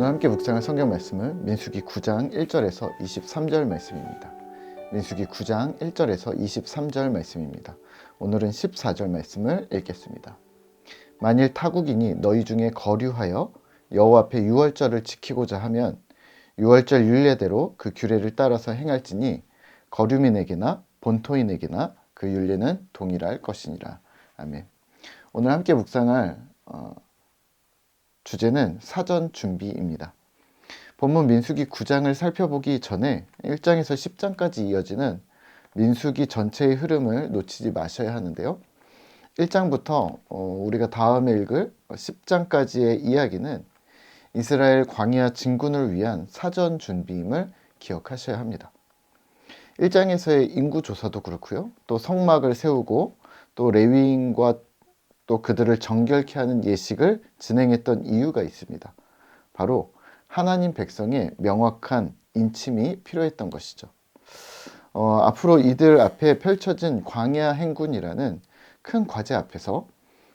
오늘 함께 묵상할 성경 말씀은 민수기 9장 1절에서 23절 말씀입니다. 민수기 9장 1절에서 23절 말씀입니다. 오늘은 14절 말씀을 읽겠습니다. 만일 타국인이 너희 중에 거류하여 여호와 앞에 유월절을 지키고자 하면 유월절 율례대로 그 규례를 따라서 행할지니 거류민에게나 본토인에게나 그 율례는 동일할 것이니라. 아멘. 오늘 함께 묵상할 주제는 사전 준비입니다. 본문 민수기 9장을 살펴보기 전에 1장에서 10장까지 이어지는 민수기 전체의 흐름을 놓치지 마셔야 하는데요. 1장부터 우리가 다음에 읽을 10장까지의 이야기는 이스라엘 광야 진군을 위한 사전 준비임을 기억하셔야 합니다. 1장에서의 인구 조사도 그렇고요. 또 성막을 세우고 또 레위인과 또 그들을 정결케 하는 예식을 진행했던 이유가 있습니다. 바로 하나님 백성의 명확한 인침이 필요했던 것이죠. 앞으로 이들 앞에 펼쳐진 광야 행군이라는 큰 과제 앞에서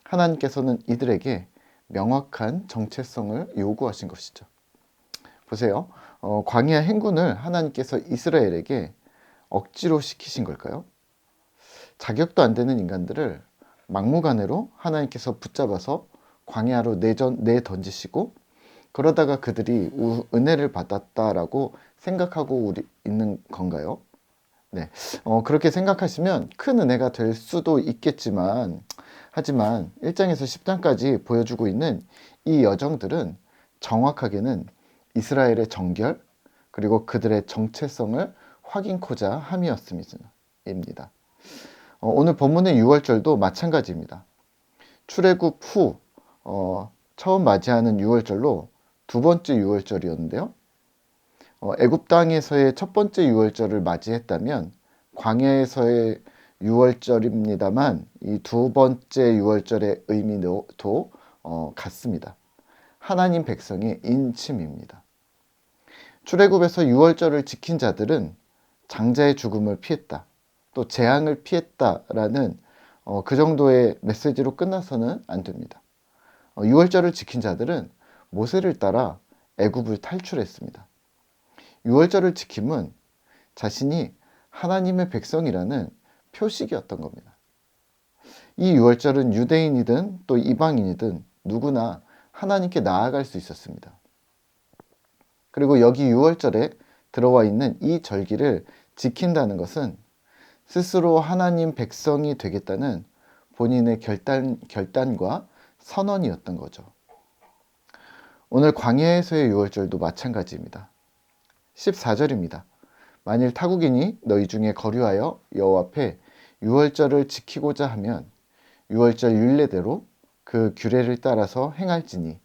하나님께서는 이들에게 명확한 정체성을 요구하신 것이죠. 보세요. 광야 행군을 하나님께서 이스라엘에게 억지로 시키신 걸까요? 자격도 안 되는 인간들을 막무가내로 하나님께서 붙잡아서 광야로 내던지시고 그러다가 그들이 은혜를 받았다라고 생각하고 있는 건가요? 네, 그렇게 생각하시면 큰 은혜가 될 수도 있겠지만 하지만 1장에서 10장까지 보여주고 있는 이 여정들은 정확하게는 이스라엘의 정결 그리고 그들의 정체성을 확인코자 함이었습니다. 오늘 본문의 유월절도 마찬가지입니다. 출애굽 후 처음 맞이하는 유월절로 두 번째 유월절이었는데요. 애굽 땅에서의 첫 번째 유월절을 맞이했다면 광야에서의 유월절입니다만 이 두 번째 유월절의 의미도 같습니다. 하나님 백성의 인침입니다. 출애굽에서 유월절을 지킨 자들은 장자의 죽음을 피했다. 또 재앙을 피했다라는 그 정도의 메시지로 끝나서는 안 됩니다. 유월절을 지킨 자들은 모세를 따라 애굽을 탈출했습니다. 유월절을 지킴은 자신이 하나님의 백성이라는 표식이었던 겁니다. 이 유월절은 유대인이든 또 이방인이든 누구나 하나님께 나아갈 수 있었습니다. 그리고 여기 유월절에 들어와 있는 이 절기를 지킨다는 것은 스스로 하나님 백성이 되겠다는 본인의 결단과 선언이었던 거죠. 오늘 광야에서의 유월절도 마찬가지입니다. 14절입니다. 만일 타국인이 너희 중에 거류하여 여호와 앞에 유월절을 지키고자 하면 유월절 율례대로 그 규례를 따라서 행할지니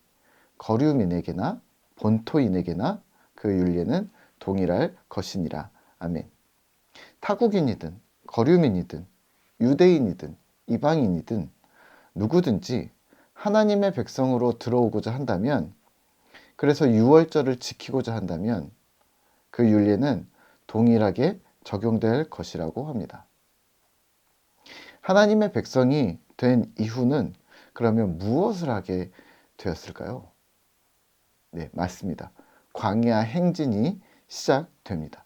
거류민에게나 본토인에게나 그 율례는 동일할 것이니라. 아멘. 타국인이든 거류민이든 유대인이든 이방인이든 누구든지 하나님의 백성으로 들어오고자 한다면 그래서 유월절을 지키고자 한다면 그 율례는 동일하게 적용될 것이라고 합니다. 하나님의 백성이 된 이후는 그러면 무엇을 하게 되었을까요? 네, 맞습니다. 광야 행진이 시작됩니다.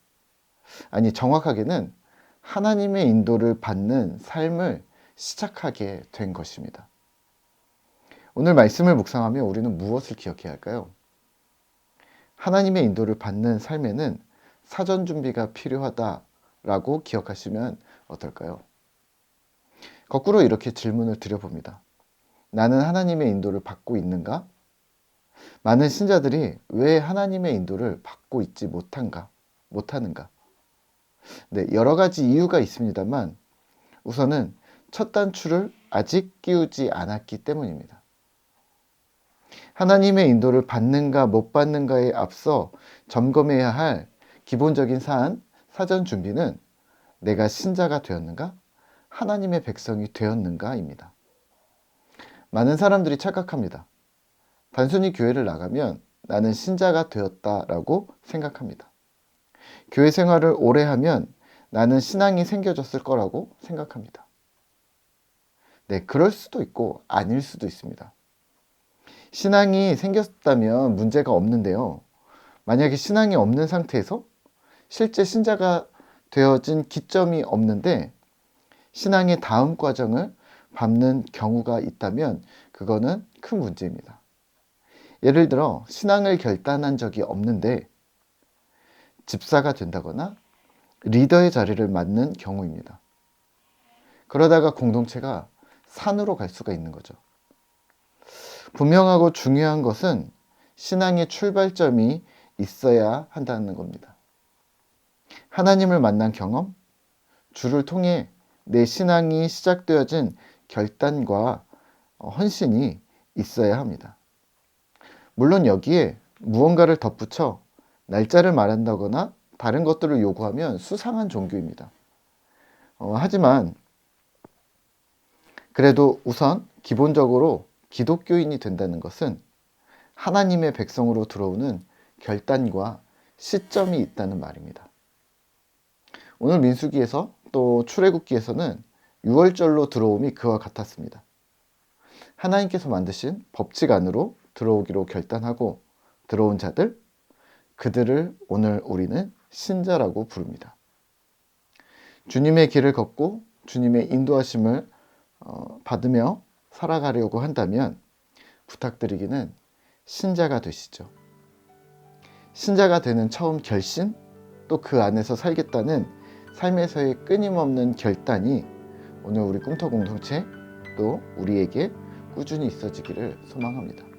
아니, 정확하게는 하나님의 인도를 받는 삶을 시작하게 된 것입니다. 오늘 말씀을 묵상하며 우리는 무엇을 기억해야 할까요? 하나님의 인도를 받는 삶에는 사전 준비가 필요하다라고 기억하시면 어떨까요? 거꾸로 이렇게 질문을 드려봅니다. 나는 하나님의 인도를 받고 있는가? 많은 신자들이 왜 하나님의 인도를 받고 있지 못하는가? 네, 여러 가지 이유가 있습니다만 우선은 첫 단추를 아직 끼우지 않았기 때문입니다. 하나님의 인도를 받는가 못 받는가에 앞서 점검해야 할 기본적인 사전 준비는 내가 신자가 되었는가? 하나님의 백성이 되었는가입니다. 많은 사람들이 착각합니다. 단순히 교회를 나가면 나는 신자가 되었다라고 생각합니다. 교회 생활을 오래 하면 나는 신앙이 생겨졌을 거라고 생각합니다. 네, 그럴 수도 있고 아닐 수도 있습니다. 신앙이 생겼다면 문제가 없는데요. 만약에 신앙이 없는 상태에서 실제 신자가 되어진 기점이 없는데 신앙의 다음 과정을 밟는 경우가 있다면 그거는 큰 문제입니다. 예를 들어 신앙을 결단한 적이 없는데 집사가 된다거나 리더의 자리를 맡는 경우입니다. 그러다가 공동체가 산으로 갈 수가 있는 거죠. 분명하고 중요한 것은 신앙의 출발점이 있어야 한다는 겁니다. 하나님을 만난 경험, 주를 통해 내 신앙이 시작되어진 결단과 헌신이 있어야 합니다. 물론 여기에 무언가를 덧붙여 날짜를 말한다거나 다른 것들을 요구하면 수상한 종교입니다. 하지만 그래도 우선 기본적으로 기독교인이 된다는 것은 하나님의 백성으로 들어오는 결단과 시점이 있다는 말입니다. 오늘 민수기에서 또 출애굽기에서는 유월절로 들어옴이 그와 같았습니다. 하나님께서 만드신 법칙 안으로 들어오기로 결단하고 들어온 자들, 그들을 오늘 우리는 신자라고 부릅니다. 주님의 길을 걷고 주님의 인도하심을 받으며 살아가려고 한다면 부탁드리기는 신자가 되시죠. 신자가 되는 처음 결심, 또 그 안에서 살겠다는 삶에서의 끊임없는 결단이 오늘 우리 꿈터 공동체 또 우리에게 꾸준히 있어지기를 소망합니다.